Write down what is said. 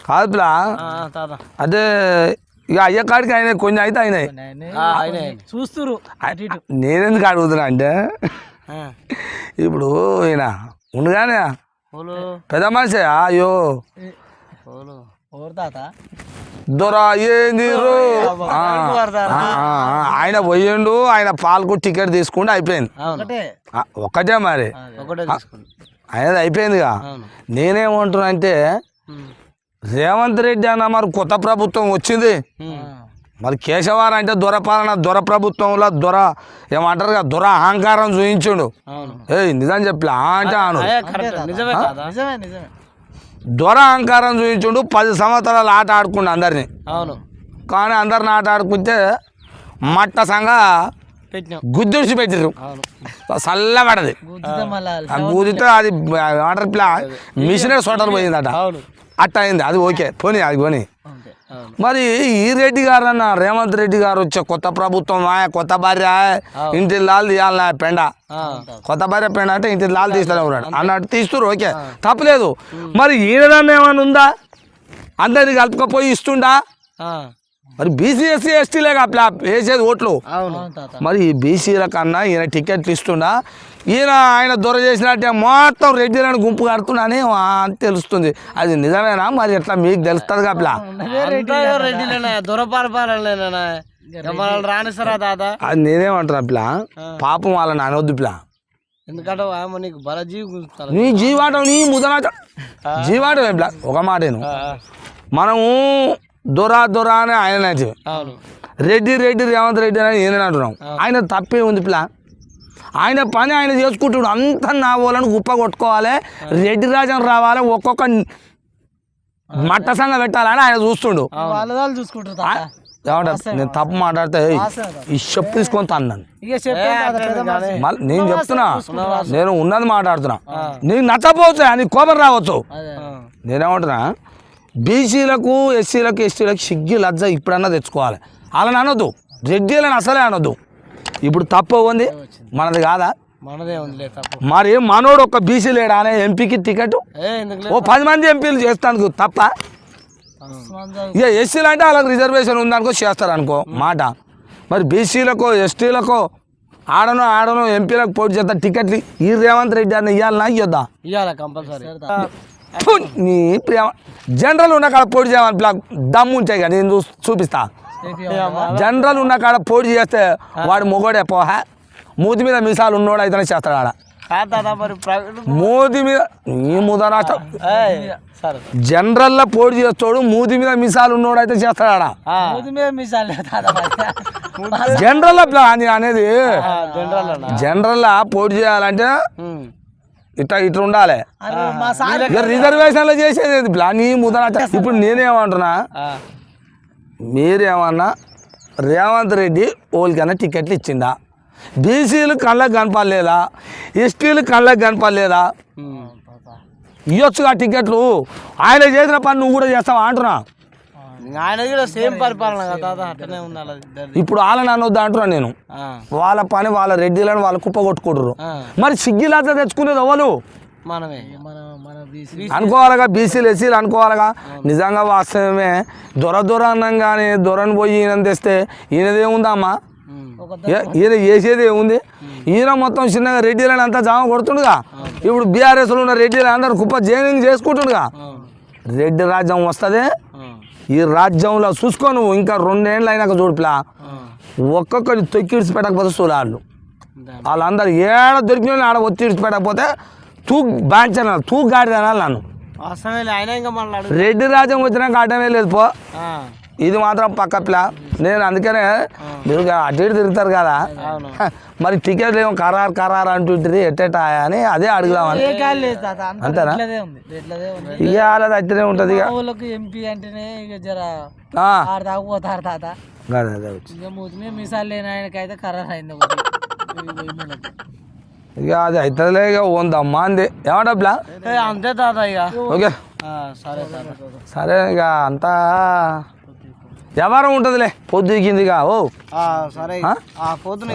కాదు పిల్ల అదే ఇక అయ్యే కాడికి ఆయన కొన్ని అయితే అయినాయి చూస్తురు. నేనెందుకు అడుగుతున్నా అంటే ఇప్పుడు ఈయన ఉండగానే పెద్ద మనిషి అయ్యో దొర ఏంది ఆయన పోయిండు, ఆయన పాలకు టికెట్ తీసుకుంటే అయిపోయింది. ఒక్కటే మరి ఆయనది అయిపోయిందిగా. నేనేమంటున్నా అంటే రేవంత్ రెడ్డి అన్న మరి కొత్త ప్రభుత్వం వచ్చింది, మరి కేశవారం అంటే దొరపాలన దొర ప్రభుత్వంలో దొర ఏమంటారు కదా దొర అహంకారం చూపించుండు. నిజం చెప్పలే అంటే అను దొర అహంకారం చూపించుండు. 10 సంవత్సరాలు ఆట ఆడుకుండు అందరినీ. కానీ అందరిని ఆట ఆడుకుంటే మట్ట సంగ గుద్దుడిచి పెట్టిరు, చల్లబడది. గుద్దితే అది వాటర్ ప్లా మిషనరీ సోటర్ పోయిందట, అట్ట అయింది. అది ఓకే పోనీ, అది పోనీ. మరి ఈ రెడ్డి గారు అన్న రేవంత్ రెడ్డి గారు వచ్చే కొత్త ప్రభుత్వం కొత్త భార్య ఇంటి లాలు తీయాలి పెండ, కొత్త భార్య పెండ అంటే ఇంటి లాలు తీస్తూనే ఉన్నాడు అన్నట్టు తీస్తున్నారు. ఓకే తప్పలేదు. మరి ఈయనదాన్ని ఏమైనా ఉందా? అందరినీ కలుపుకపోయి ఇస్తుండా? మరి బీసీ ఎస్సీ ఎస్టీలే వేసేది ఓట్లు. మరి ఈ బీసీల కన్నా ఈయన టికెట్లు ఇస్తుండా? ఆయన దొర చేసినట్టే మొత్తం రెడ్డిలను గుంపు కడుతున్నానే అని తెలుస్తుంది. అది నిజమేనా? మరి ఎట్లా మీకు తెలుస్తుంది కాప్లా? అది నేనేమంటున్నా పిల్ల, పాపం వాళ్ళని అనవద్దు పిల్ల. నీ జీవాటం నీ ముదనాట జీవాటం పిల్ల. ఒక మాటేను, మనము దొర అని ఆయన రెడ్డి రేవంత్ రెడ్డి అని నేనే అంటున్నాం. ఆయన తప్పే ఉంది పిల్ల. ఆయన పని ఆయన చేసుకుంటున్నాడు. అంతా నా వాళ్ళని గుప్ప కొట్టుకోవాలి, రెడ్డి రాజ్యం రావాలి, ఒక్కొక్క మట్ట సంగ పెట్టాలని ఆయన చూస్తుండు. నేను తప్పు మాట్లాడితే ఈ చెప్పు తీసుకొని తన్నాను. నేను చెప్తున్నా, నేను ఉన్నది మాట్లాడుతున్నా. నీకు నచ్చపోవచ్చు, నీకు కోపం రావచ్చు. నేనేమంటున్నా, బీసీలకు ఎస్సీలకు ఎస్టీలకు సిగ్గి లజ్జ ఇప్పుడన్నా తెచ్చుకోవాలి. వాళ్ళని అనొద్దు, రెడ్డిలని అసలే అనొద్దు. ఇప్పుడు తప్పు ఉంది మనది కాదా? మరి మనోడు ఒక బీసీ లేడా అనే ఎంపీకి టికెట్ 10 మంది ఎంపీలు చేస్తాను తప్ప. ఇక ఎస్సీలు అంటే వాళ్ళకి రిజర్వేషన్ ఉందనుకో చేస్తారనుకో మాట. మరి బీసీలకో ఎస్టీలకో ఆడనో ఎంపీలకు పోటీ చేస్తా టికెట్లు ఈ రేవంత్ రెడ్డి అని ఇవ్వాలన్నా ఇవ్వద్దా? నీ ప్రేమ జనరల్ ఉన్న కాడ పోటీ చేయాలని దమ్ము ఉంటాయి కదా, నేను చూపిస్తా. జనరల్ ఉన్న కాడ పోటీ చేస్తే వాడు మొగోడే పోహ, మూతి మీద మీసాలు ఉన్నోడు అయితేనే చేస్తాడు ఆడ. మూతి మీద నీ ముదరా జనరల్ లో పోటీ చేస్తాడు, మూతి మీద మీసాలు ఉన్నోడు అయితే చేస్తాడు ఆడ. జనరల్ అనేది జనరల్ లా పోటీ చేయాలంటే ఇట్లా ఉండాలి. రిజర్వేషన్లో చేసేది నీ ముదరా. ఇప్పుడు నేనేమంటున్నా, మీరేమన్నా రేవంత్ రెడ్డి ఓళ్ళకన్నా టికెట్లు ఇచ్చిందా? బీసీలు కళ్ళకు కనపడలేదా? ఎస్టీలు కళ్ళకు కనపడలేదా? ఇవ్వచ్చుగా టికెట్లు. ఆయన చేసిన పని నువ్వు కూడా చేస్తావా అంటున్నా. ఇప్పుడు వాళ్ళని అనొద్దా అంటున్నా నేను. వాళ్ళ పని వాళ్ళ రెడ్డిలను వాళ్ళు కుప్ప కొట్టుకుంటారు. మరి సిగ్గిలాత తెచ్చుకునేది ఎవరు? అనుకోవాలగా, బీసీలు ఎస్సీలు అనుకోవాలగా. నిజంగా వాస్తవమే, దొర అన్నంగానే దొరని పోయి ఈయన తెస్తే ఈయనదేముందమ్మా? ఈయన చేసేది ఏముంది? ఈయన మొత్తం చిన్నగా రెడ్డిలని అంతా జామ కొడుతుండగా. ఇప్పుడు బీఆర్ఎస్లో ఉన్న రెడ్డిలు అందరూ కుప్ప జైనింగ్ చేసుకుంటుండగా. రెడ్డి రాజ్యం వస్తుంది. ఈ రాజ్యంలో చూసుకో నువ్వు ఇంకా 2 ఏళ్ళు అయినాక చూడుపులా ఒక్కొక్కరి తొక్కిడిచి పెట్టకపోతే చూడాళ్ళు వాళ్ళందరూ ఏడ దొరికిన ఆడ ఒత్తిడిచి పెట్టకపోతే తూ గాడి తినాలి నన్ను. రెడ్డి రాజ్యం వచ్చినాక అడ్డమే లేదు పో. ఇది మాత్రం పక్క పిల్ల. నేను అందుకనే మీరు అటు ఇటు తిరుగుతారు కదా, మరి టికెట్లు ఏమో ఖరారు అంటుంటుంది ఎట్టేటా అని అదే అడుగుదామని. అంతేనా? ఇక వాళ్ళది అట్లనే ఉంటుంది. ఇక అది అవుతుందిలే. ఇక 100 మంది ఏమంటా అంతే తాత. ఇక ఓకే సరే, ఇక అంతా వ్యవహారం ఉంటుందిలే. పొద్దుకిందిగా. ఓ సరే పోతుంది.